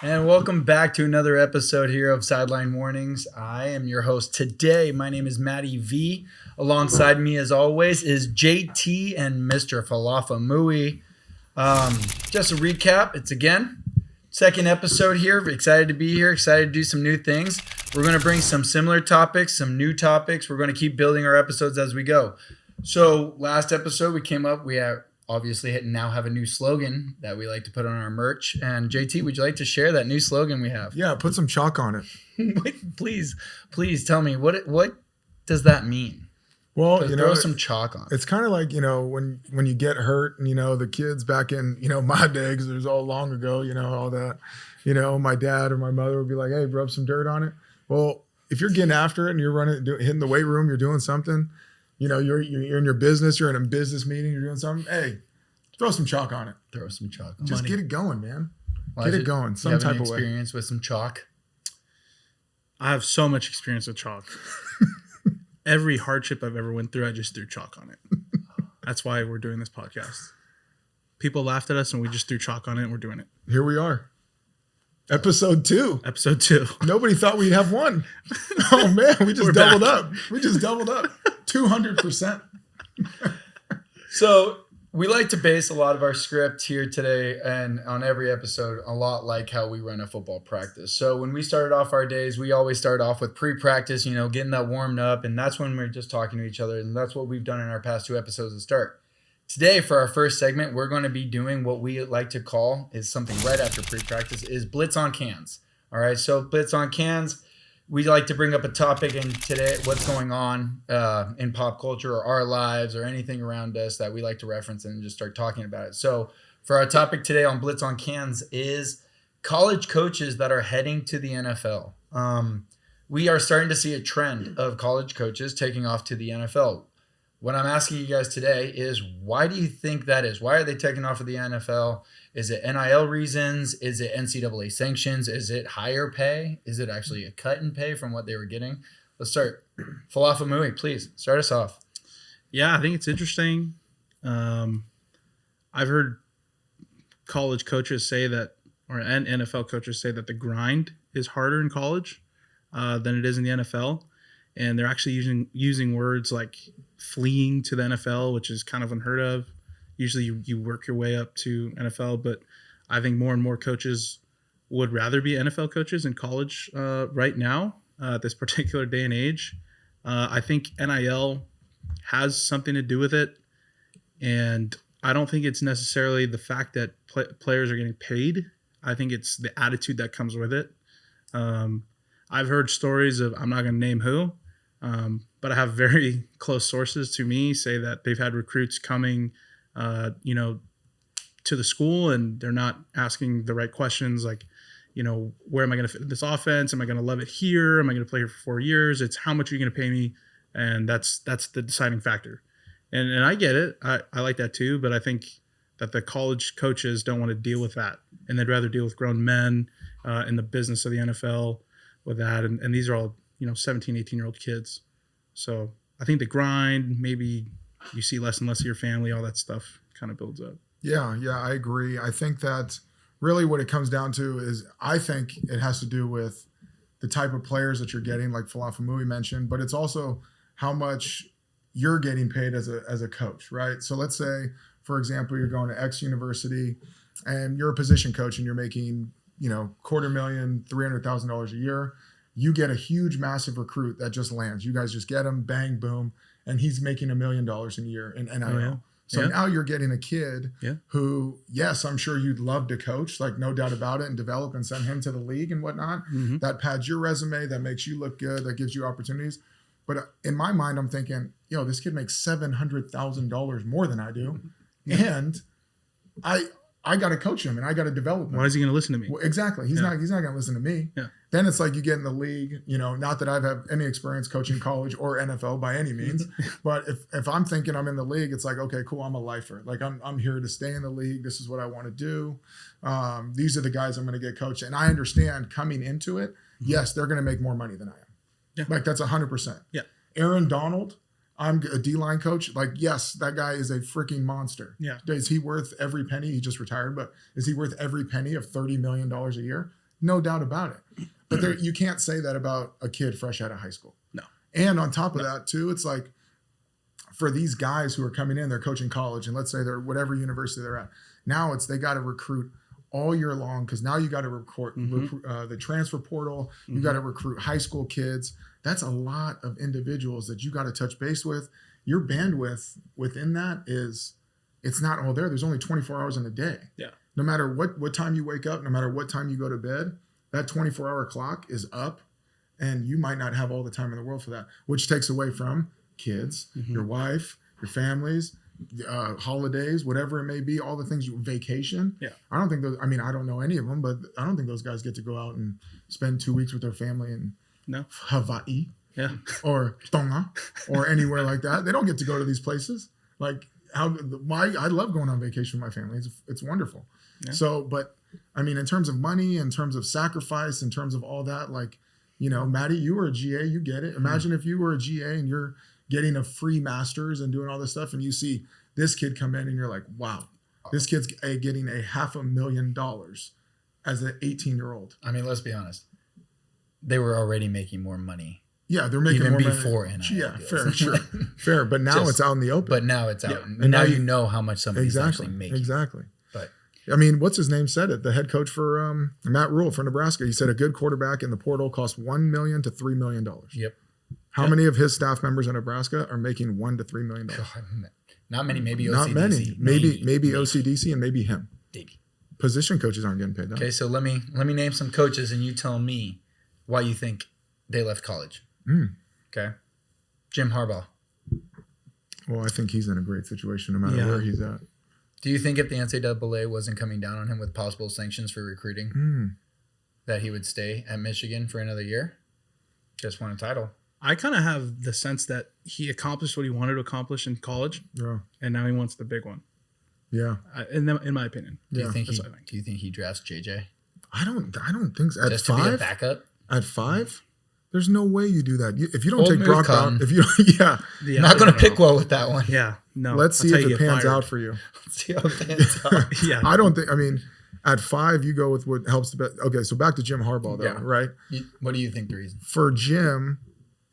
And welcome back to another episode here of Sideline Mornings. I am your host today. My name is Matty V. Alongside me, as always, is JT and Mr. Falafa Mui. Just a recap, it's again second episode here. Excited to be here, excited to do some new things. We're going to bring some similar topics, some new topics. We're going to keep building our episodes as we go. So last episode we came up, we have obviously now have a new slogan that we like to put on our merch. And JT, would you like to share that new slogan we have? Yeah, put some chalk on it. Wait, please tell me what does that mean? Well, throw some chalk on. It's kind of like, when you get hurt and, the kids back in, my day, because it was all long ago, all that, my dad or my mother would be like, hey, rub some dirt on it. Well, if you're getting after it and you're hitting the weight room, you're doing something, you're in your business, you're in a business meeting, you're doing something. Hey, throw some chalk on it. Throw some chalk on. Just get it going, man. Get it going. Some type of way. Experience with some chalk? I have so much experience with chalk. Every hardship I've ever went through, I just threw chalk on it. That's why we're doing this podcast. People laughed at us and we just threw chalk on it and we're doing it. Here we are. Episode 2. Episode 2. Nobody thought we'd have one. Oh man, we just doubled up. We just doubled up. 200%. So we like to base a lot of our script here today and on every episode a lot like how we run a football practice. So when we started off our days, we always start off with pre-practice, getting that warmed up. And that's when we're just talking to each other. And that's what we've done in our past 2 episodes to start. Today, for our first segment, we're going to be doing what we like to call is something right after pre-practice is Blitz on Cans. All right, so Blitz on Cans. We like to bring up a topic in today, what's going on in pop culture or our lives or anything around us that we like to reference and just start talking about it. So for our topic today on Blitz on Cans is college coaches that are heading to the NFL. We are starting to see a trend of college coaches taking off to the NFL. What I'm asking you guys today is, why do you think that is? Why are they taking off of the NFL? Is it NIL reasons? Is it NCAA sanctions? Is it higher pay? Is it actually a cut in pay from what they were getting? Let's start. Falafa Mui, please start us off. Yeah, I think it's interesting. I've heard college coaches say that, and NFL coaches say that the grind is harder in college than it is in the NFL. And they're actually using words like fleeing to the NFL, which is kind of unheard of. Usually you work your way up to NFL, but I think more and more coaches would rather be NFL coaches in college right now, at this particular day and age. I think NIL has something to do with it. And I don't think it's necessarily the fact that players are getting paid. I think it's the attitude that comes with it. I've heard stories of, I'm not going to name who, but I have very close sources to me say that they've had recruits coming, to the school and they're not asking the right questions. Like, where am I going to fit in this offense? Am I going to love it here? Am I going to play here for 4 years? It's how much are you going to pay me? And that's the deciding factor. And I get it. I like that too. But I think that the college coaches don't want to deal with that. And they'd rather deal with grown men in the business of the NFL with that. And these are all, 17, 18-year-old kids. So I think the grind, maybe you see less and less of your family, all that stuff kind of builds up. Yeah, I agree. I think that really what it comes down to is, I think it has to do with the type of players that you're getting, like Falafa Mui mentioned, but it's also how much you're getting paid as a coach, right? So let's say, for example, you're going to X university and you're a position coach and you're making, $250,000, $300,000 a year. You get a huge, massive recruit that just lands. You guys just get him, bang, boom, and he's making $1 million a year in NIL. Oh, yeah. So now you're getting a kid who, yes, I'm sure you'd love to coach, like no doubt about it, and develop and send him to the league and whatnot. Mm-hmm. That pads your resume, that makes you look good, that gives you opportunities. But in my mind, I'm thinking, this kid makes $700,000 more than I do. And I got to coach him and I got to develop him. Why is he going to listen to me? Well, exactly. He's not going to listen to me. Yeah. Then it's like you get in the league, not that I've had any experience coaching college or NFL by any means, but if I'm thinking I'm in the league, it's like, okay, cool. I'm a lifer. Like I'm here to stay in the league. This is what I want to do. These are the guys I'm going to get coached. And I understand coming into it, yes, they're going to make more money than I am. Yeah. Like that's 100%. Yeah. Aaron Donald, I'm a D-line coach. Like, yes, that guy is a freaking monster. Yeah. Is he worth every penny? He just retired, but is he worth every penny of $30 million a year? no doubt about it. But you can't say that about a kid fresh out of high school. No. And on top of that too, it's like for these guys who are coming in, they're coaching college, and let's say they're whatever university they're at. Now they got to recruit all year long because now you got to recruit the transfer portal. You got to recruit high school kids. That's a lot of individuals that you got to touch base with. Your bandwidth within that it's not all there. There's only 24 hours in a day. Yeah. No matter what time you wake up, no matter what time you go to bed, that 24-hour clock is up, and you might not have all the time in the world for that, which takes away from kids, your wife, your families, holidays, whatever it may be, all the things vacation. Yeah. I don't think those, I mean, I don't know any of them, but I don't think those guys get to go out and spend 2 weeks with their family in Hawaii or Tonga or anywhere like that. They don't get to go to these places. Like I love going on vacation with my family. It's wonderful. Yeah. So, but I mean, in terms of money, in terms of sacrifice, in terms of all that, like, you know, Matty, you were a GA, you get it. Imagine if you were a GA and you're getting a free master's and doing all this stuff, and you see this kid come in and you're like, wow, this kid's getting $500,000 as an 18-year-old. I mean, let's be honest. They were already making more money. Yeah, they're making even more before money. NIL Yeah, deals. fair, sure. Fair, but now it's out in the open. But now it's out. Yeah. And now you know how much somebody's exactly, actually making. Exactly. But I mean, what's his name said it? The head coach for Matt Rule for Nebraska. He said a good quarterback in the portal costs $1 million to $3 million. Yep. How many of his staff members in Nebraska are making $1 to $3 million? God, not many. Maybe OCDC. Not many. Maybe OCDC and maybe him. Maybe. Position coaches aren't getting paid. Okay, so let me name some coaches, and you tell me why you think they left college. Okay. Jim Harbaugh. Well, I think he's in a great situation no matter where he's at. Do you think if the NCAA wasn't coming down on him with possible sanctions for recruiting, that he would stay at Michigan for another year? Just won a title. I kind of have the sense that he accomplished what he wanted to accomplish in college, and now he wants the big one. Yeah, in my opinion. Do you think he drafts JJ? I don't think so. At Just 5? to be a backup? At 5? There's no way you do that. If you don't take Brock Brown, if you not going to pick well with that one. Yeah, no. Let's see if it pans out for you. Let's see how it pans out. Yeah, I don't think. I mean, at 5, you go with what helps the best. Okay, so back to Jim Harbaugh, though, right? What do you think the reason? For Jim,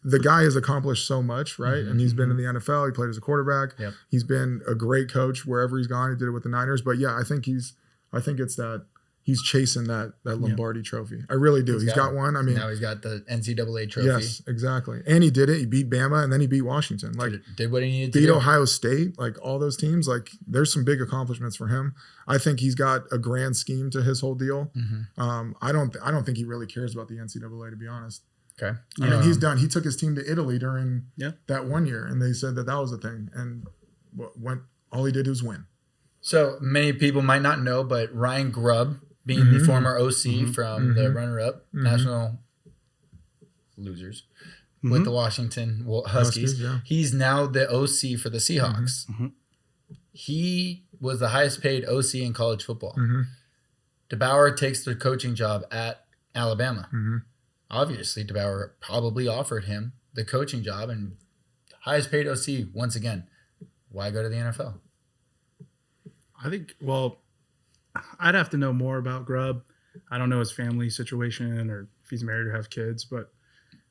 the guy has accomplished so much, right? And he's been in the NFL. He played as a quarterback. Yep. He's been a great coach wherever he's gone. He did it with the Niners. But yeah, I think it's that he's chasing that Lombardi trophy. I really do. He's got one. I mean, now he's got the NCAA trophy. Yes, exactly. And he did it. He beat Bama, and then he beat Washington. Like, did what he needed to do. Beat Ohio State. Like, all those teams. Like, there's some big accomplishments for him. I think he's got a grand scheme to his whole deal. I don't think he really cares about the NCAA, to be honest. Okay. I mean, he's done. He took his team to Italy during that 1 year, and they said that was the thing. And all he did was win. So many people might not know, but Ryan Grubb, being the former OC from the runner-up national losers with the Washington Huskies, he's now the OC for the Seahawks. He was the highest paid OC in college football. DeBauer takes the coaching job at Alabama. Obviously, DeBauer probably offered him the coaching job and highest paid OC once again. Why go to the NFL? I think, well, I'd have to know more about Grubb. I don't know his family situation or if he's married or have kids, but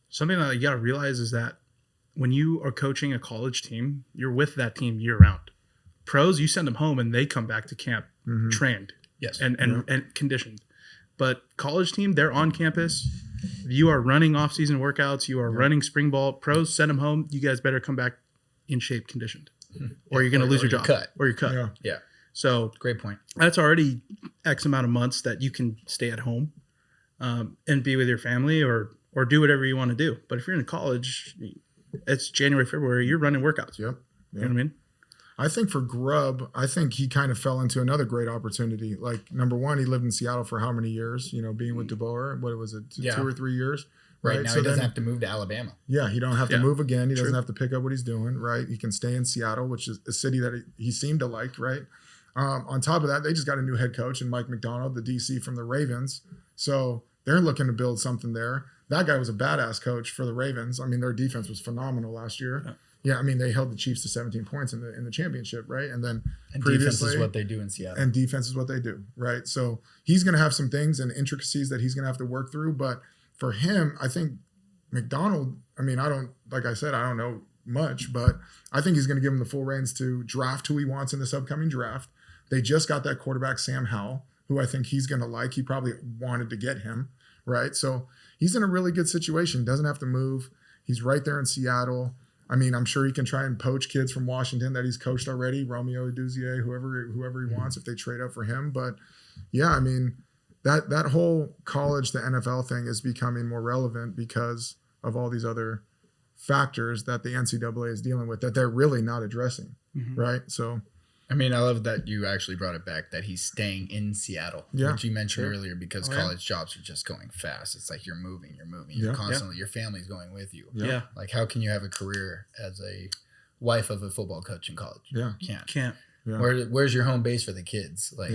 something that you got to realize is that when you are coaching a college team, you're with that team year round. Pros, you send them home and they come back to camp trained and conditioned. But college team, they're on campus. You are running off-season workouts. You are running spring ball. Pros, send them home. You guys better come back in shape, conditioned, or you're going to lose your job. Or you're cut. Yeah. So great point. That's already X amount of months that you can stay at home and be with your family or do whatever you want to do. But if you're in college, it's January, February, you're running workouts. Yep. You know what I mean? I think for Grubb, I think he kind of fell into another great opportunity. Like, number one, he lived in Seattle for how many years? You know, being with DeBoer, what was it, 2 or 3 years? Right now, so he doesn't have to move to Alabama. Yeah, he don't have to move again. He doesn't have to pick up what he's doing, right? He can stay in Seattle, which is a city that he seemed to like, right? On top of that, they just got a new head coach in Mike McDonald, the DC from the Ravens. So they're looking to build something there. That guy was a badass coach for the Ravens. I mean, their defense was phenomenal last year. Yeah, I mean they held the Chiefs to 17 points in the championship, right? And then And defense is what they do in Seattle. And defense is what they do, right? So he's going to have some things and intricacies that he's going to have to work through. But for him, I think McDonald, I mean, I don't know much, but I think he's going to give him the full reins to draft who he wants in this upcoming draft. They just got that quarterback, Sam Howell, who I think he's going to like. He probably wanted to get him, right? So he's in a really good situation. Doesn't have to move. He's right there in Seattle. I mean, I'm sure he can try and poach kids from Washington that he's coached already, Romeo Duzier, whoever he wants, if they trade up for him. But yeah, I mean, that whole college to NFL thing is becoming more relevant because of all these other factors that the NCAA is dealing with that they're really not addressing, right? So, I mean, I love that you actually brought it back that he's staying in Seattle, which you mentioned earlier, because college jobs are just going fast. It's like you're moving. You're constantly, your family's going with you. Yeah. Like, how can you have a career as a wife of a football coach in college? Yeah. Can't. Yeah. Where's your home base for the kids? Like,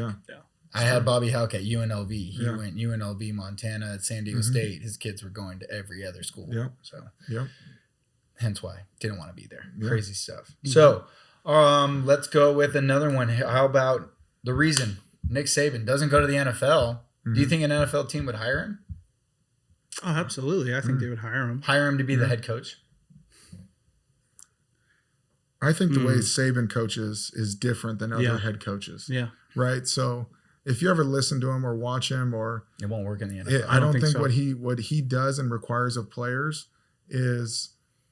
I had Bobby Houck at UNLV. He went UNLV, Montana, at San Diego State. His kids were going to every other school. Yeah. So, hence why didn't want to be there. Yeah. Crazy stuff. So, let's go with another one. How about the reason Nick Saban doesn't go to the NFL? Do you think an NFL team would hire him? Oh, absolutely. I think they would hire him. Hire him to be the head coach? I think the way Saban coaches is different than other head coaches. Yeah. Right. So if you ever listen to him or watch him, or it won't work in the NFL. I don't think so. what he does and requires of players is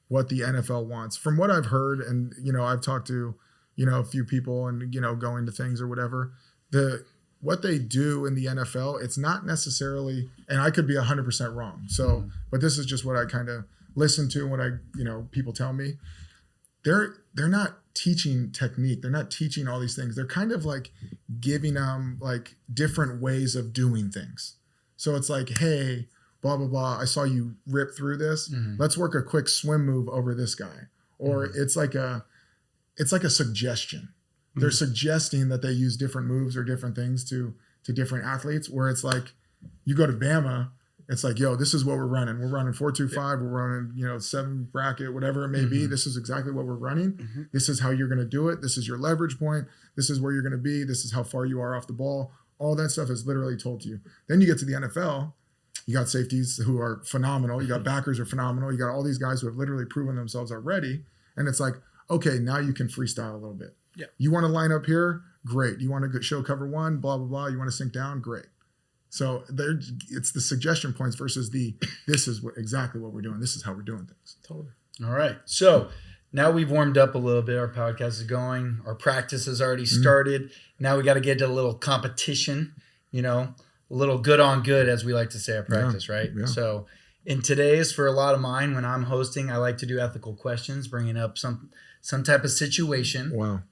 what the NFL wants. From what I've heard, and I've talked to a few people, and going to things or whatever, what they do in the NFL, it's not necessarily, and I could be 100% wrong. So, but this is just what I kind of listen to and what people tell me. They're not teaching technique. They're not teaching all these things. They're kind of like giving them like different ways of doing things. So it's like, hey, blah, blah, blah, I saw you rip through this. Let's work a quick swim move over this guy. Or it's like a suggestion. They're suggesting that they use different moves or different things to different athletes, where it's like, you go to Bama, it's like, yo, this is what we're running. We're running 4-2-5. We're running, 7 bracket, whatever it may be. This is exactly what we're running. This is how you're going to do it. This is your leverage point. This is where you're going to be. This is how far you are off the ball. All that stuff is literally told to you. Then you get to the NFL. You got safeties who are phenomenal. You got backers who are phenomenal. You got all these guys who have literally proven themselves already. And it's like, okay, now you can freestyle a little bit. Yeah. You want to line up here? Great. You want to show cover one? Blah, blah, blah. You want to sink down? Great. So it's the suggestion points versus this is exactly what we're doing. This is how we're doing things. Totally. All right. So now we've warmed up a little bit. Our podcast is going. Our practice has already started. Now we got to get to a little competition, a little good on good, as we like to say at practice, right? Yeah. So in today's, for a lot of mine, when I'm hosting, I like to do ethical questions, bringing up some type of situation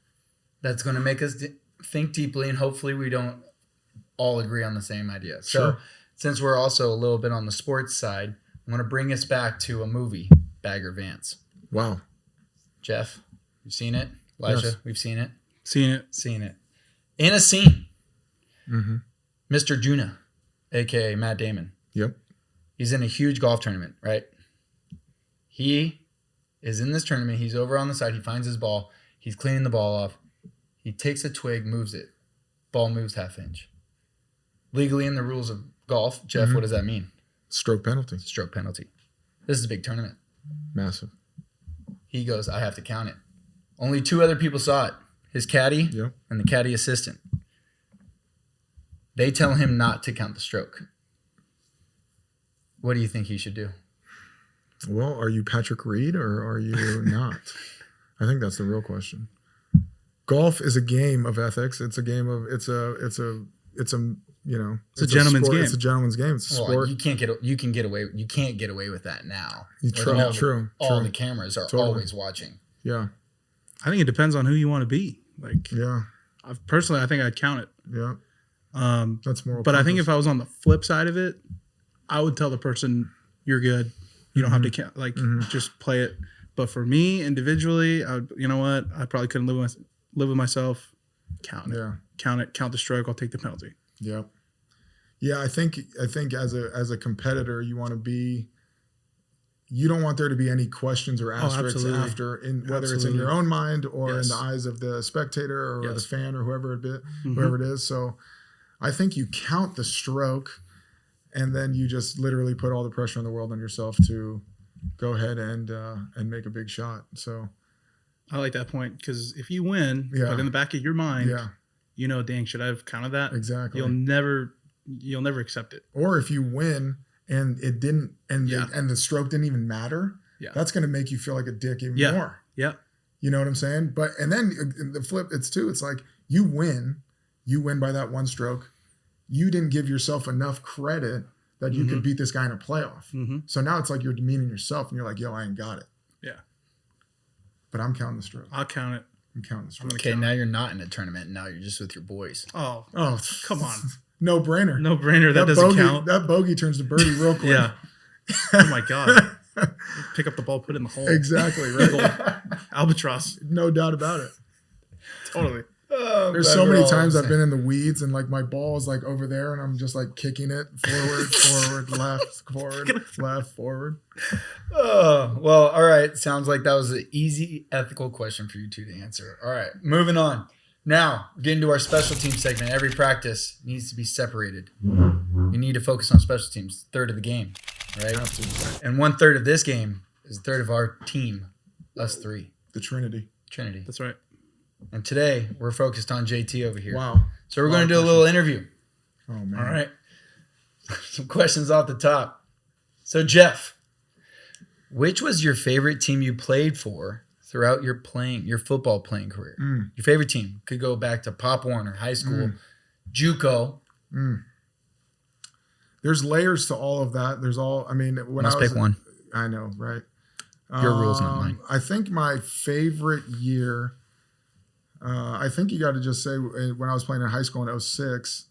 that's going to make us think deeply, and hopefully we don't all agree on the same idea. So since we're also a little bit on the sports side, I want to bring us back to a movie, Bagger Vance. Wow. Jeff, you've seen it? Elijah, Yes. we've seen it? Seen it. In a scene, Mr. Juna, a.k.a. Matt Damon. Yep. He's in a huge golf tournament, right? He is in this tournament. He's over on the side. He finds his ball. He's cleaning the ball off. He takes a twig, moves it. Ball moves half inch. Legally, in the rules of golf, Jeff, what does that mean? Stroke penalty. Stroke penalty. This is a big tournament. Massive. He goes, I have to count it. Only 2 other people saw it. His caddy and the caddy assistant. They tell him not to count the stroke. What do you think he should do? Well, are you Patrick Reed or are you not? I think that's the real question. Golf is a game of ethics. It's a game of it's a gentleman's game. It's a gentleman's game. It's a sport. You can't get away with that now. True. All the cameras are always watching. Yeah. I think it depends on who you want to be. Like, yeah. I think I'd count it. Yeah. That's moral. But I think if I was on the flip side of it, I would tell the person, "You're good. You don't have to count. Like, just play it." But for me individually, you know what? I probably couldn't live with myself. Count it. Yeah. Count the stroke. I'll take the penalty. Yep. Yeah, I think as a competitor, you want to be you don't want there to be any questions or asterisks absolutely. after, whether it's in Absolutely. your own mind or in Yes. the eyes of the spectator or the Yes. fan or whoever Mm-hmm. whoever it is. So I think you count the stroke, and then you just literally put all the pressure in the world on yourself to go ahead and make a big shot. So I like that point because if you win, Yeah. but in the back of your mind, yeah, you know, dang, should I have counted that? exactly. You'll never accept it. Or if you win and it didn't, and Yeah. and the stroke didn't even matter, Yeah. that's going to make you feel like a dick even Yeah. more. Yeah. You know what I'm saying? But and then the flip, it's like you win by that one stroke. You didn't give yourself enough credit that you could beat this guy in a playoff. Mm-hmm. So now it's like you're demeaning yourself, and you're like, "Yo, I ain't got it." Yeah. But I'm counting the stroke. I'll count it. I'm counting the stroke. Okay, now you're not in a tournament. Now you're just with your boys. Oh, Oh, come on. no brainer. No brainer. That doesn't bogey, count. That bogey turns to birdie real quick. Yeah. Oh my God. Pick up the ball, put it in the hole. Exactly right. Albatross. No doubt about it. Totally. There's so many times I've been in the weeds and like my ball is like over there and I'm just like kicking it forward, left, forward. Oh, well, all right. Sounds like that was an easy ethical question for you two to answer. All right, moving on. Now, getting to our special team segment. Every practice needs to be separated. You need to focus on special teams, third of the game, right? Absolutely. And 1/3 of this game is a third of our team, us three, The Trinity. Trinity. That's right. And today we're focused on JT over here. Wow. So we're going to do a little interview. Oh man. All right. Some questions off the top. So Jeff, which was your favorite team you played for throughout your football playing career? Your favorite team could go back to Pop Warner, high school, JUCO. There's layers to all of that. When Must I was pick one. I know, right? Your rules, not mine. I think my favorite year, I think you got to just say when I was playing in high school in 06,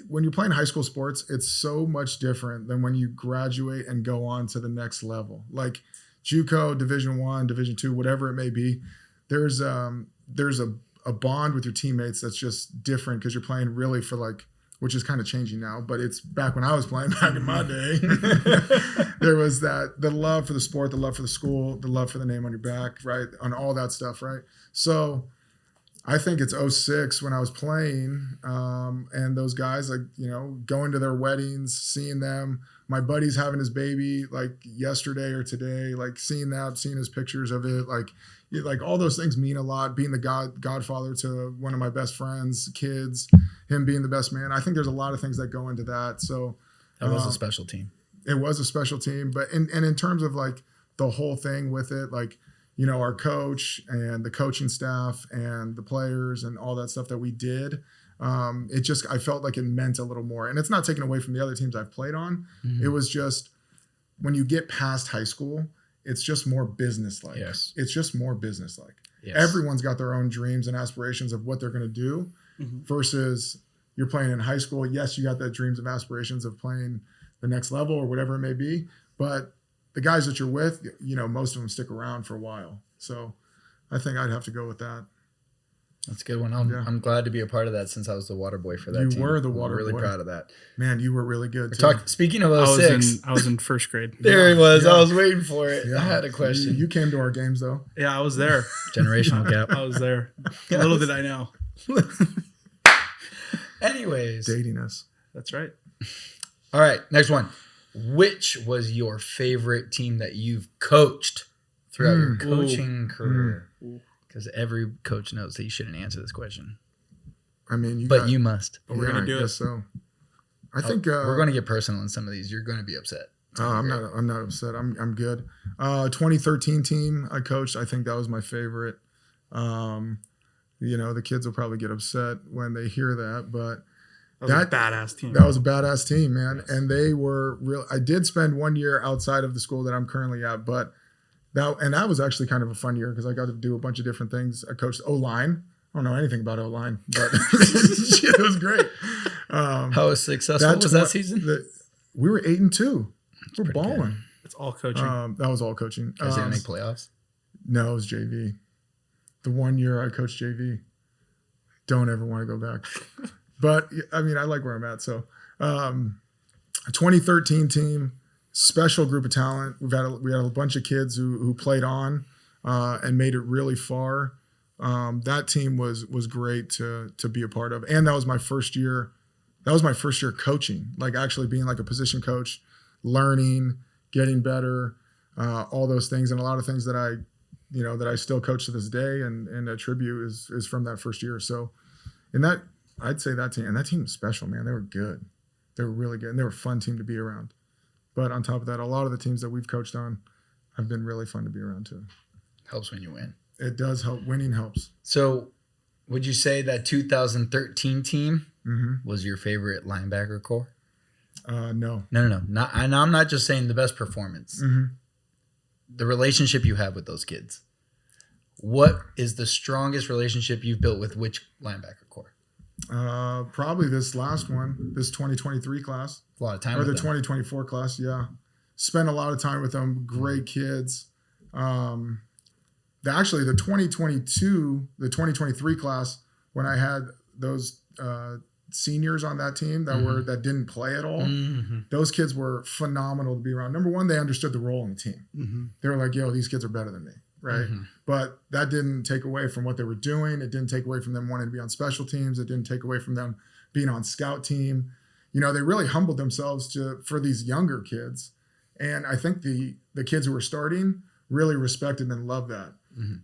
when you're playing high school sports, it's so much different than when you graduate and go on to the next level. Like JUCO, Division I, Division II, whatever it may be, there's a bond with your teammates that's just different because you're playing really for like, which is kind of changing now, but it's back when I was playing back in my day. There was the love for the sport, the love for the school, the love for the name on your back, right? On all that stuff, right? So I think it's 06 when I was playing, and those guys, like, going to their weddings, seeing them, my buddy's having his baby like yesterday or today, like seeing his pictures of it, like all those things mean a lot. Being the godfather to one of my best friends' kids, him being the best man. I think there's a lot of things that go into that. So That was a special team. it was a special team, but in terms of like the whole thing with it, like, our coach and the coaching staff and the players and all that stuff that we did, I felt like it meant a little more. And it's not taken away from the other teams I've played on. Mm-hmm. It was just when you get past high school, it's just more business-like. Yes. It's just more business-like. Yes. Everyone's got their own dreams and aspirations of what they're going to do versus you're playing in high school. Yes, you got the dreams and aspirations of playing the next level or whatever it may be, but the guys that you're with, most of them stick around for a while. So I think I'd have to go with that. That's a good one. I'm glad to be a part of that since I was the water boy for that You team. were the I'm water really boy. proud of that. Man, you were really good too. Speaking of I 06, was in first grade. there he was. Yeah. I was waiting for it. Yeah. I had a question. You came to our games though. Yeah, I was there. Generational gap. I was there. Little did I know. Anyways. Dating us. That's right. All right, next one. Which was your favorite team that you've coached throughout your coaching career? Because every coach knows that you shouldn't answer this question. I mean, You must. But we're gonna do it. So I think We're going to get personal in some of these. You're going to be upset. I'm not upset. I'm good. 2013 team I coached. I think that was my favorite. The kids will probably get upset when they hear that, but That was a badass team. That was a badass team, man. Yes. And they were real. I did spend 1 year outside of the school that I'm currently at, but that was actually kind of a fun year because I got to do a bunch of different things. I coached O-line. I don't know anything about O-line, but it was great. How successful was that season? We were 8-2. We're balling. Good. It's all coaching. That was all coaching. Guys didn't make playoffs? No, it was JV. The 1 year I coached JV. Don't ever want to go back. But I mean, I like where I'm at. So, 2013 team, special group of talent. We had a bunch of kids who played on and made it really far. That team was great to be a part of, and that was my first year. That was my first year coaching, like actually being like a position coach, learning, getting better, all those things, and a lot of things that I still coach to this day and attribute is from that first year. So, I'd say that team was special, man. They were good. They were really good, and they were a fun team to be around. But on top of that, a lot of the teams that we've coached on have been really fun to be around too. Helps when you win. It does help. Winning helps. So would you say that 2013 team was your favorite linebacker core? No. No. And I'm not just saying the best performance. The relationship you have with those kids. What is the strongest relationship you've built with which linebacker core? Probably this last one, this 2023 class. A lot of time or with the them. 2024 class. Yeah, spent a lot of time with them. Great kids. Actually, the 2023 class, when I had those seniors on that team that didn't play at all, those kids were phenomenal to be around. Number one, they understood the role in the team. They were like, "Yo, these kids are better than me." Right. But that didn't take away from what they were doing. It didn't take away from them wanting to be on special teams. It didn't take away from them being on scout team. They really humbled themselves for these younger kids. And I think the kids who were starting really respected and loved that.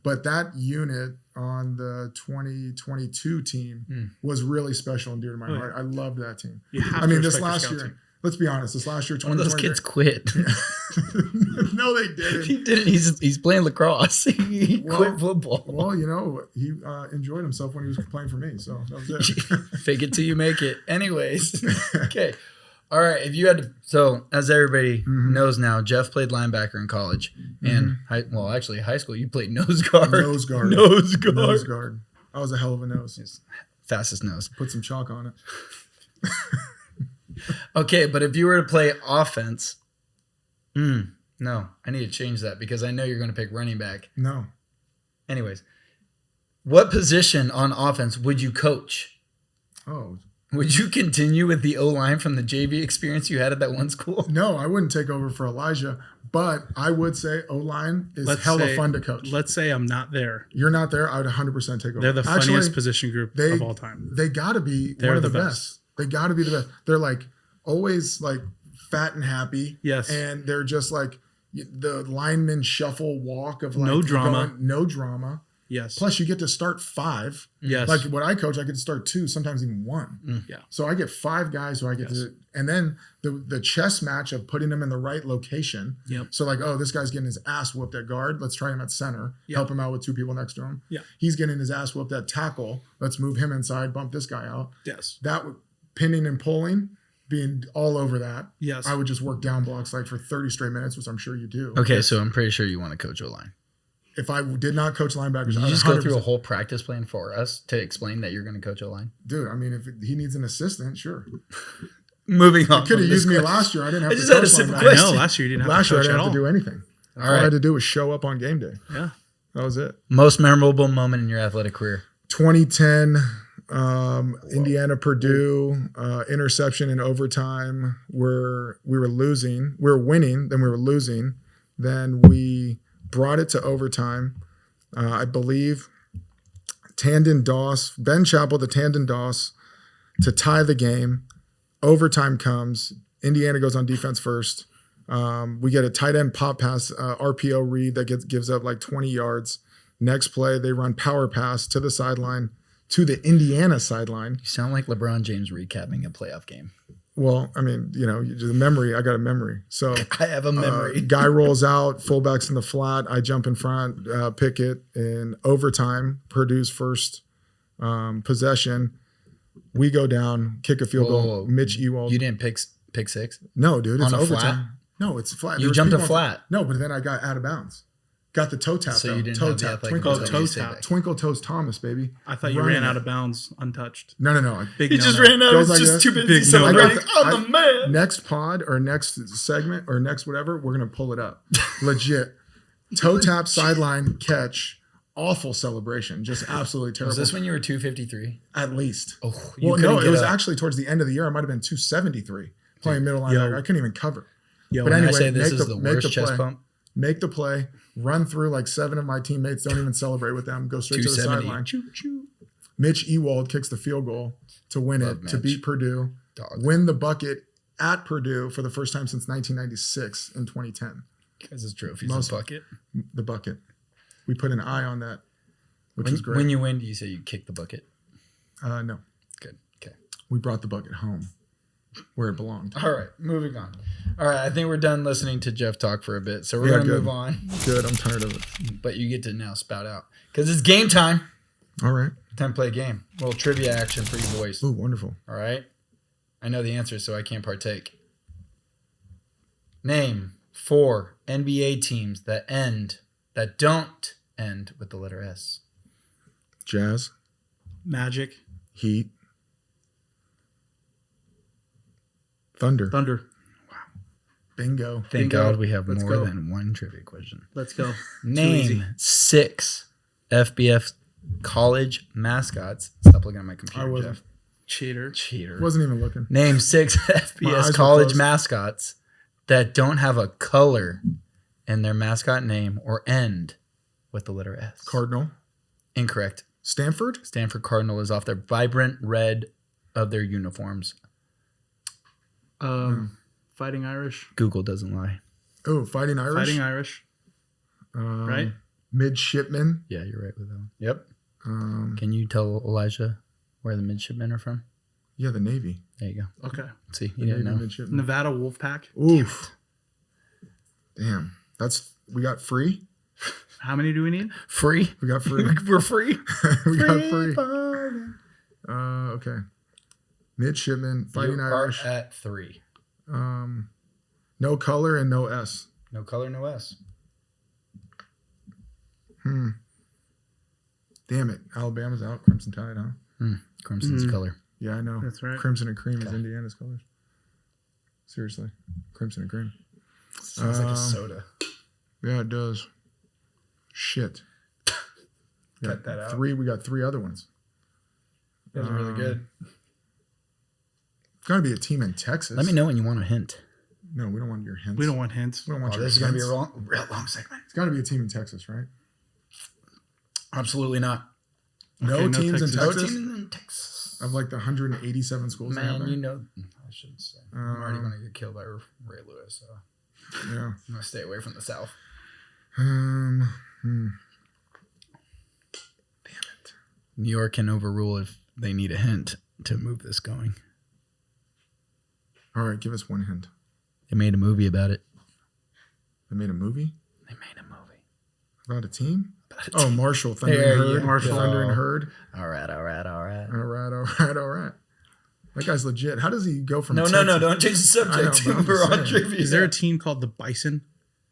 But that unit on the 2022 team was really special and dear to my heart. I loved that team. This last year, let's be honest, this last year, one of those kids quit. No, they didn't. He didn't. He's playing lacrosse. He quit football. Well, he enjoyed himself when he was playing for me, so that was it. Fake it till you make it. Anyways, okay. All right. If you had to, so as everybody knows now, Jeff played linebacker in college, and high school you played nose guard. Nose guard. I was a hell of a nose. Fastest nose. Put some chalk on it. Okay, but if you were to play offense, no, I need to change that because I know you're going to pick running back. No. Anyways, what position on offense would you coach? Oh. Would you continue with the O-line from the JV experience you had at that one school? No, I wouldn't take over for Elijah, but I would say O-line is hella fun to coach. Let's say I'm not there. You're not there, I would 100% take over. They're the funniest position group of all time. They got to be one of the best. They got to be the best. They're like always like fat and happy. Yes. And they're just like the lineman shuffle walk of like no drama. No drama. Yes. Plus, you get to start 5. Yes. Like what I coach, I get to start 2, sometimes even 1. Yeah. So I get 5 guys who I get to, and then the chess match of putting them in the right location. Yep. So like, oh, this guy's getting his ass whooped at guard. Let's try him at center. Yep. Help him out with 2 people next to him. Yeah. He's getting his ass whooped at tackle. Let's move him inside. Bump this guy out. Yes. That pinning and pulling, being all over that. Yes. I would just work down blocks like for 30 straight minutes, which I'm sure you do. Okay, so I'm pretty sure you want to coach O-line. If I did not coach linebackers, you just go through a whole practice plan for us to explain that you're going to coach O-line? Dude, I mean, if he needs an assistant, sure. Moving on. You could have used me last year. I didn't have to just had a simple question. I know, last year you didn't have last to year I coach didn't at have to all. do anything. All All I had to do was show up on game day. Yeah. That was it. Most memorable moment in your athletic career? 2010, Indiana, Purdue, interception in overtime where we were losing. We were winning, then we were losing. Then we brought it to overtime. I believe Tandon Doss, Ben Chappell to Tandon Doss to tie the game. Overtime comes. Indiana goes on defense first. We get a tight end pop pass, RPO read that gives up like 20 yards. Next play, they run power pass to the sideline, to the Indiana sideline. You sound like LeBron James recapping a playoff game. Well, I mean, the memory, I got a memory. So I have a memory. Guy rolls out, fullback's in the flat. I jump in front, pick it in overtime, Purdue's first possession. We go down, kick a field goal. Mitch Ewald. You didn't pick six? No, dude. It's on a overtime. flat? No, it's flat. You jumped a flat. No, but then I got out of bounds. Got the toe tap. So though. you didn't toe have the tap. athletic Twinkle ability toe to tap. say that. Twinkle toes Thomas, baby. I thought you ran out of bounds untouched. No. Big He no, just no. ran out. Goes It's like just this. too busy Big celebrating. no. I'm the man. Next pod or next segment or next whatever, we're going to pull it up. Legit. Toe tap, sideline, catch. Awful celebration. Just absolutely terrible. Was this when you were 253? At least. Oh, well, no, it was actually towards the end of the year. I might have been 273 playing middle linebacker. I couldn't even cover. Yo, But When anyway, I say this make is the- the make worst the chest play. bump, Make the play, run through like 7 of my teammates, don't even celebrate with them, go straight to the 270. sideline. Choo, choo. Mitch Ewald kicks the field goal to win Love it, to Mitch. beat Purdue, Dog. win the bucket at Purdue for the first time since 1996 in 2010. Because his trophy's Most- a bucket. The bucket. We put an eye on that, which When, was great. when you win, do you say you kick the bucket? No, Good. Okay. we brought the bucket home where it belonged. All right. Moving on. All right. I think we're done listening to Jeff talk for a bit. So we're Yeah, going to good. move on. Good, I'm tired of it. But you get to now spout out. Because it's game time. All right. Time to play a game. A little trivia action for you boys. Ooh, wonderful. All right. I know the answer, so I can't partake. Name 4 NBA teams that don't end with the letter S. Jazz, Magic, Heat, Thunder. Thunder. Bingo. Thank Bingo. God we have Let's more go. than one trivia question. Let's go. Name 6 FBF college mascots. Stop looking at my computer, I wasn't. Jeff. Cheater. Cheater. Wasn't even looking. Name 6 My eyes FBS were college closed. mascots that don't have a color in their mascot name or end with the letter S. Cardinal. Incorrect. Stanford. Stanford Cardinal is off their vibrant red of their uniforms. Fighting Irish. Google doesn't lie. Oh, Fighting Irish. Fighting Irish. Right? Midshipmen. Yeah, you're right with that one. Yep. Um, Can you tell Elijah where the midshipmen are from? yeah, the Navy. There you go. Okay. See, The you didn't Navy know. midshipmen. Nevada Wolfpack. Oof. Damn. We got free. How many do we need? Free? We got free. We're free. we got free. Bargain. Okay. Midshipmen. Fighting You Irish. are at 3. No color and no S. No color, no S. Damn it. Alabama's out. Crimson Tide, huh? Crimson's color. Yeah, I know. That's right. Crimson and cream is Indiana's colors. Seriously. Crimson and cream. Sounds like a soda. Yeah, it does. Shit. Cut that out. We got 3 other ones. Those are really good. It's got to be a team in Texas. Let me know when you want a hint. No, we don't want your hints. We don't want hints. We don't want Oh, your this is going to be a hints. real long segment. It's got to be a team in Texas, right? Absolutely not. No Okay, no teams in Texas. No Texas team in Texas. of like the 187 schools. they have Man, there? you know. I shouldn't say. I'm already going to get killed by Ray Lewis, so Yeah. I'm going to stay away from the South. Damn it. New York can overrule if they need a hint to move this going. All right, give us one hint. They made a movie about it. They made a movie They made a movie. about a team. About a Oh, team. Marshall, Thunder There and you Herd. go. Thunder and Herd. All right. All right. That guy's legit. How does he go from No, Texas? don't change the subject. I know, but I'm We're just on saying. trivia. Is there a team called the Bison?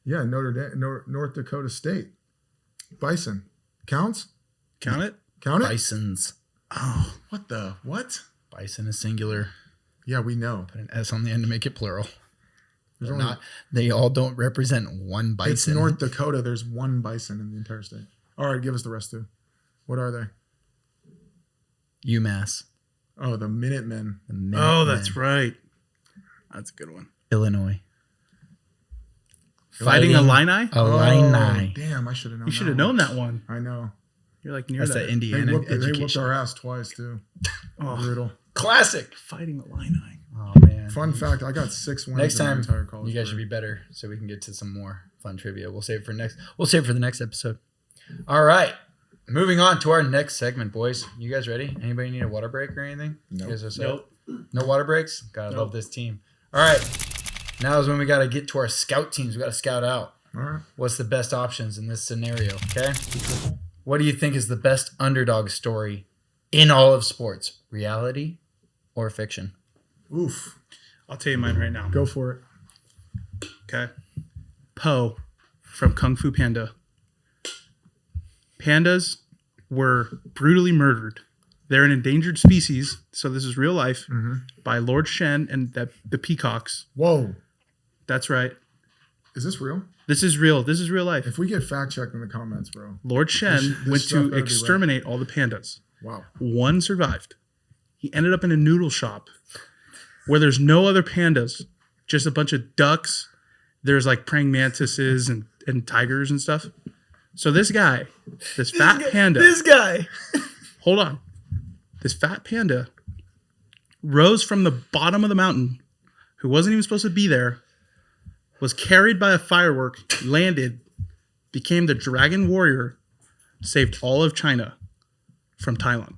Yeah, Notre Dame, North Dakota State. Bison. Counts? Count it? Count it? Bisons? Oh, What the? What? Bison is singular. Yeah, we know. Put an S on the end to make it plural. There's They're only- not. They all don't represent one bison. It's North Dakota. There's one bison in the entire state. All right, give us the rest too. What are they? UMass. Oh, the Minutemen. The Minutemen. oh, that's right. That's a good one. Illinois. Fighting Illini? Illini. Oh, damn, I should have known. You should have known that one. I know. You're like near That's that. the They Indiana whooped, education. our ass twice too. Oh, Brutal. Classic. Fighting Illini. Oh man. Fun fact: I got 6 wins. Next in my time, entire college you guys should career. be better, so we can get to some more fun trivia. We'll save it for next. We'll save it for the next episode. All right, moving on to our next segment, boys. You guys ready? Anybody need a water break or anything? Nope. You guys are set? Nope. No water breaks. God, I Nope. love this team. All right, now is when we got to get to our scout teams. We got to scout out All right. what's the best options in this scenario. Okay. What do you think is the best underdog story in all of sports? Reality or fiction? Oof. I'll tell you mine right now. Go for it. Okay. Po from Kung Fu Panda. Pandas were brutally murdered. They're an endangered species, so this is real life, by Lord Shen and the peacocks. Whoa. That's right. Is this real? This is real. This is real life. If we get fact checked in the comments, bro. Lord Shen this went stuff to better be exterminate all the pandas. Wow. One survived. He ended up in a noodle shop where there's no other pandas, just a bunch of ducks there's like praying mantises and tigers and stuff. So this guy, this fat panda, This guy. hold on, this fat panda rose from the bottom of the mountain, who wasn't even supposed to be there, was carried by a firework, landed, became the dragon warrior, saved all of China from Thailand.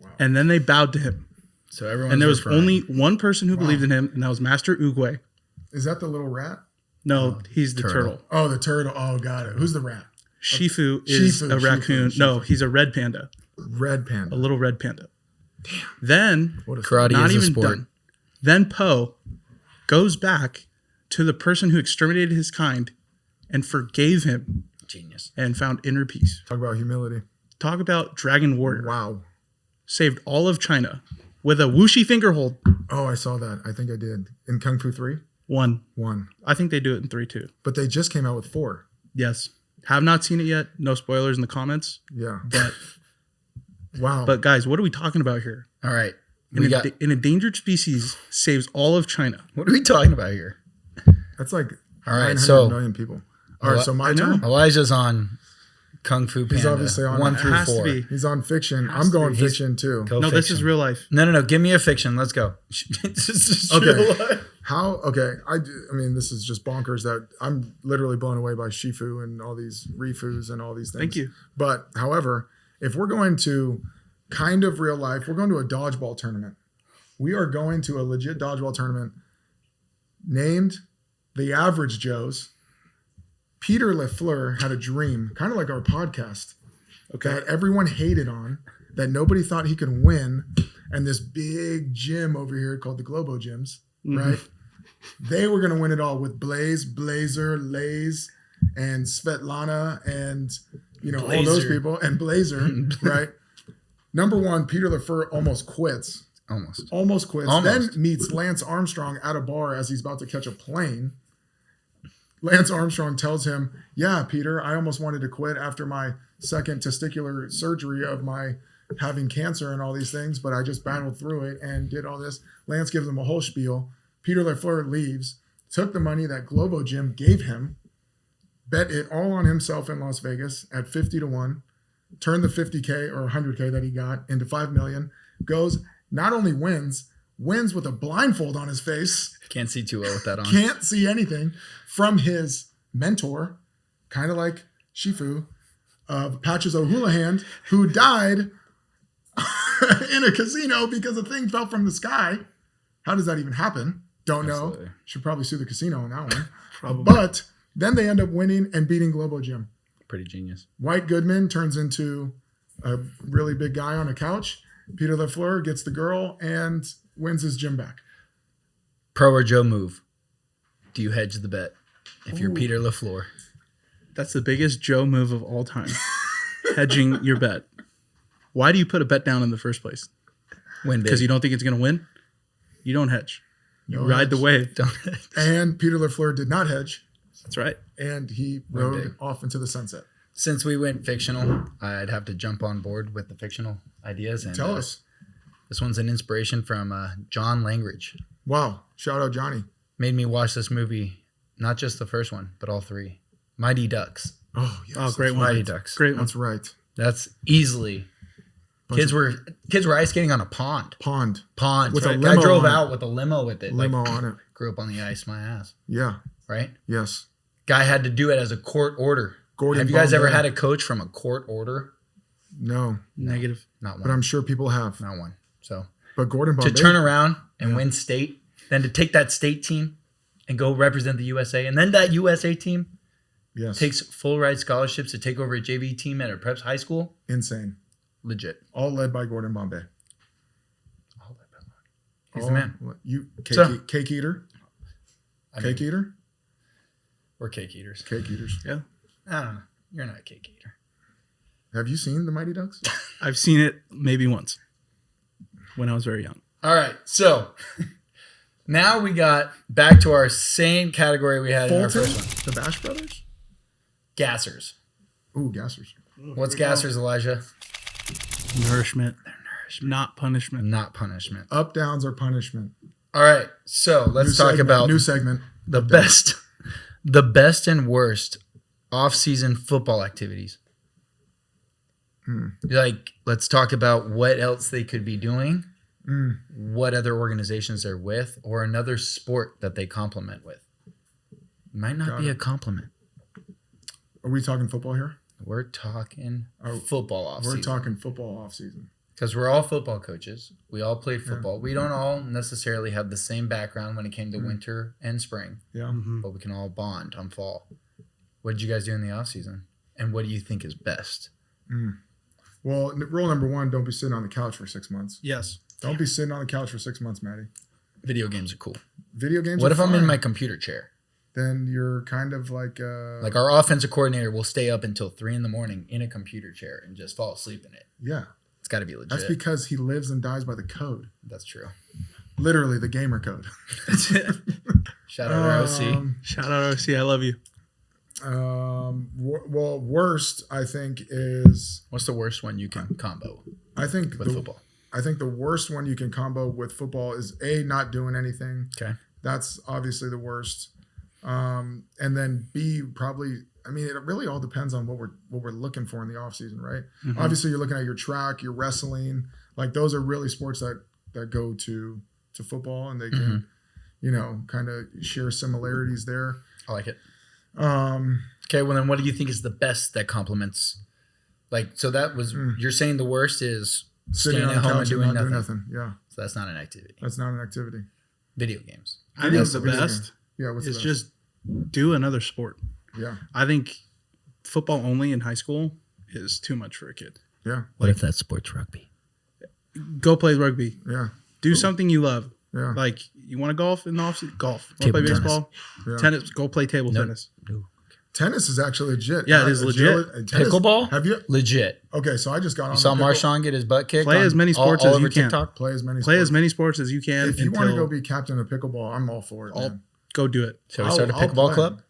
Wow. And then they bowed to him. So everyone. And there was only one person who believed in him, and that was Master Oogway. Is that the little rat? No, he's the turtle. turtle. Oh, the turtle. Oh, got it. Who's the rat? Shifu is a raccoon. No, he's a red panda. Red A panda. little red panda. Damn. Then, What a Karate not is a even sport. done. Then Poe goes back to the person who exterminated his kind and forgave him Genius. and found inner peace. Talk about humility. Talk about Dragon Warrior. Wow. Saved all of China with a whooshy finger hold. Oh, I saw that. I think I did. In Kung Fu 3? 1. 1. I think they do it in 3 too. But they just came out with 4. Yes. Have not seen it yet. No spoilers in the comments. Yeah. But Wow. but guys, what are we talking about here? All right. We got. An endangered species saves all of China. What are we talking about here? That's like All right, 900 million people. All right, so my I know. turn. Elijah's on Kung Fu Panda. He's obviously on 1 it. through Has to 4. be. He's on fiction. Has I'm to going be. fiction too. Go No, this fiction. is real life. No. Give me a fiction. Let's go. This is just Okay. real life. How? Okay. I mean, this is just bonkers that I'm literally blown away by Shifu and all these Rifus and all these things. Thank you. But however, if we're going to kind of real life, we're going to a dodgeball tournament. We are going to a legit dodgeball tournament named The Average Joes. Peter LaFleur had a dream, kind of like our podcast, that everyone hated on, that nobody thought he could win. And this big gym over here called the Globo Gyms, right? They were going to win it all with Blaze, Blazer, Lays, and Svetlana, and all those Blazer. people, and Blazer, right? Number one, Peter LaFleur almost quits. Almost quits. Almost. Then meets Lance Armstrong at a bar as he's about to catch a plane. Lance Armstrong tells him, "Yeah, Peter, I almost wanted to quit after my second testicular surgery of my having cancer and all these things, but I just battled through it and did all this." Lance gives him a whole spiel. Peter LaFleur leaves, took the money that Globo Gym gave him, bet it all on himself in Las Vegas at 50-1, turned the 50K or 100K that he got into 5 million, goes, not only wins with a blindfold on his face, Can't see too well with that on. can't see anything, from his mentor, kind of like Shifu, of Patches O'Houlihan, who died in a casino because a thing fell from the sky. How does that even happen? Don't know. Absolutely. Should probably sue the casino on that one. Probably. But then they end up winning and beating Globo Gym. Pretty genius. White Goodman turns into a really big guy on a couch. Peter LaFleur gets the girl and wins his gym back. Pro or Joe move? Do you hedge the bet if you're Peter LaFleur? That's the biggest Joe move of all time. Hedging your bet. Why do you put a bet down in the first place? Win big. Because you don't think it's going to win? You don't hedge. You No ride the hedge. wave. Don't hedge. And Peter LaFleur did not hedge, That's right. and he Win rode big. off into the sunset. Since we went fictional, I'd have to jump on board with the fictional ideas. And Tell us. This one's an inspiration from John Langridge. Wow. Shout out Johnny. Made me watch this movie, not just the first one, but all 3. Mighty Ducks. Oh, yes. Oh, great that's one. Mighty right. Ducks. Great one. That's right. That's easily. Kids were ice skating on a pond. Pond. With a a limo guy drove on it. out with a limo with it. Limo Like, on it. grew up on the ice, my ass. Yeah. Right? Yes. Guy had to do it as a court order. Gordon Have you guys ever Bombay. had a coach from a court order? No. Negative. Not one. But I'm sure people have. Not one. So But Gordon to Bombay. turn around and Yeah. win state, then to take that state team and go represent the USA, and then that USA team Yes. takes full ride scholarships to take over a JV team at a preps high school. Insane. Legit. All led by Gordon Bombay. He's the man. You cake, So- cake eater? I mean, Cake eater? we're cake eaters. Cake eaters. Yeah. I don't know. You're not a cake eater. Have you seen the Mighty Ducks? I've seen it maybe once when I was very young. All right. So now we got back to our same category we had in our Fulton? first one. The Bash Brothers? Gassers. Ooh, Gassers. What's gassers, Elijah? Nourishment. Not punishment. Not punishment. Up downs are punishment. All right. So let's New talk segment, about new segment. The best and worst off-season football activities. Like, let's talk about what else they could be doing, what other organizations they're with, or another sport that they complement with. Might not be a compliment. Are we talking football here? We're talking football off-season. We're talking football off-season. Because we're all football coaches. We all played football. We don't all necessarily have the same background when it came to winter and spring. Yeah. But we can all bond on fall. What did you guys do in the off-season? And what do you think is best? Well, rule number 1, don't be sitting on the couch for 6 months. Yes. Don't be sitting on the couch for 6 months, Matty. Video games are cool. Video games What are if I'm in fine. my computer chair? Then you're kind of like... Like our offensive coordinator will stay up until 3 a.m. in a computer chair and just fall asleep in it. Yeah. It's got to be legit. That's because he lives and dies by the code. That's true. Literally, the gamer code. Shout out to OC. Shout out OC. I love you. Well, worst, I think, is... What's the worst one you can combo I think with football? I think the worst one you can combo with football is A, not doing anything. Okay. That's obviously the worst. And then B, probably... I mean, it really all depends on what we're looking for in the off season, right? Obviously, you're looking at your track, your wrestling, like those are really sports that go to football, and they can, kind of share similarities there. I like it. Okay, well then, what do you think is the best that complements? Like, so that was you're saying the worst is Sitting staying on at the home couch and and doing not nothing. doing nothing. Yeah, So that's not an activity. that's not an activity. Video games. I think Yes, the video best Yeah, what's the is best? just do another sport. Yeah, I think football only in high school is too much for a kid. yeah, What if that's sports rugby? Go play rugby. yeah, Do something you love. yeah. Like, you want to golf in the off-season? Golf. Want to Table play tennis. baseball? Yeah. Tennis. Go play table No. tennis. Tennis is actually legit. Yeah, it is legit. Tennis- Pickleball? Have you? Legit. Okay, so I just got on. You saw the pickle- Marshawn get his butt kicked. Play on as many sports all as over you can. TikTok. Play as many. Play sports. as many sports as you can. If you want to until- go be captain of pickleball, I'm all for it. man. go do it. Shall we start a I'll pickleball play. club?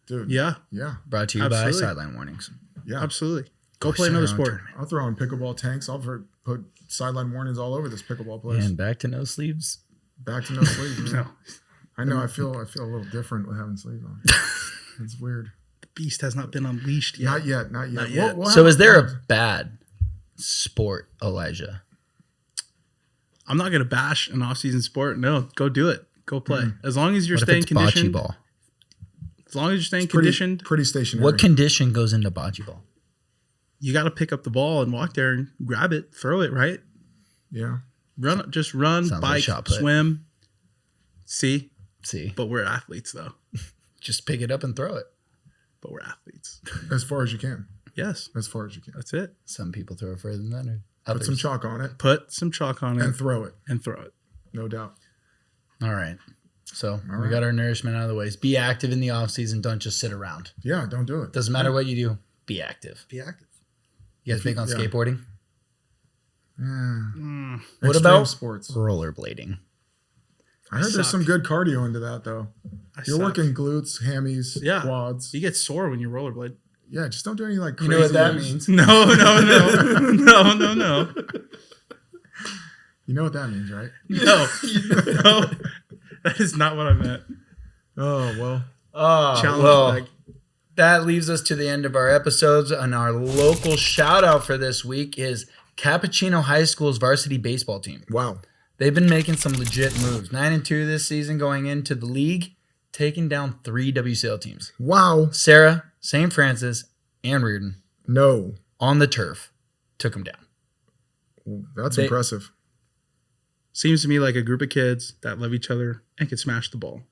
Dude. Yeah, Yeah, Brought to you Absolutely. by Sideline Warnings. yeah. absolutely. Go Or play start another our own sport. tournament. I'll throw in pickleball tanks. I'll put sideline warnings all over this pickleball place. And back to no sleeves. Back to no sleeves. man. No, I know. I feel a little different with having sleeves on. It's weird. the beast has not been unleashed yet. Not yet. Not yet. Not yet. So is there a bad sport, Elijah? I'm not gonna bash an off-season sport. No, go do it. Go play. As long as you're What if staying it's bocce conditioned. ball? As long as you're staying pretty, conditioned, pretty stationary? What condition goes into bocce ball? you got to pick up the ball and walk there and grab it, throw it. Right? Yeah. Just run, Sounds like bike, shot put. swim. See, See, but we're athletes though. just pick it up and throw it. But we're athletes. As far as you can. Yes, As far as you can. that's it. Some people throw it further than that. Put some chalk on it Put some chalk on it and throw it. and throw it. No doubt. All right. So we right. got our nourishment out of the ways. Be active in the off season. Don't just sit around. Yeah. Don't do it. Doesn't matter what you do. Be active. Be active. You guys big on yeah. skateboarding? Yeah. What Extreme about sports? rollerblading? I heard there's suck. some good cardio into that though. I You're suck. working glutes, hammies, Yeah. quads. You get sore when you rollerblade. Yeah, just don't do any like You crazy. know what that means? No, no. You know what that means, right? No, no, that is not what I meant. Oh well. Challenge well, flag. that leaves us to the end of our episodes. And our local shout out for this week is Cappuccino High School's varsity baseball team. Wow. They've been making some legit moves. 9-2 this season going into the league, taking down 3 WCL teams. Wow. Sarah, St. Francis, and Reardon No. on the turf took them down. That's They- impressive. Seems to me like a group of kids that love each other and can smash the ball.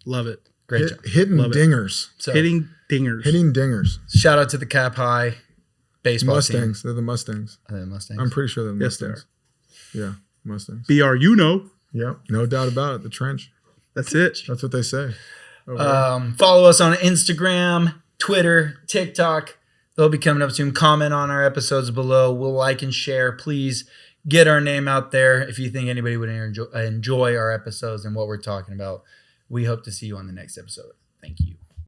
Love it. Great job. Hitting Love it. dingers. So, Hitting dingers. Hitting dingers. shout out to the Cap High baseball Mustangs. They're the Mustangs. team. Are they the Mustangs? I'm pretty sure they're the Yes, they Mustangs. Yeah, Mustangs. BR, you know. Yep. No doubt about it. The trench. That's it. That's what they say. Over there. Follow us on Instagram, Twitter, TikTok. They'll be coming up soon. Comment on our episodes below. We'll like and share. Please get our name out there if you think anybody would enjoy our episodes and what we're talking about. We hope to see you on the next episode. Thank you.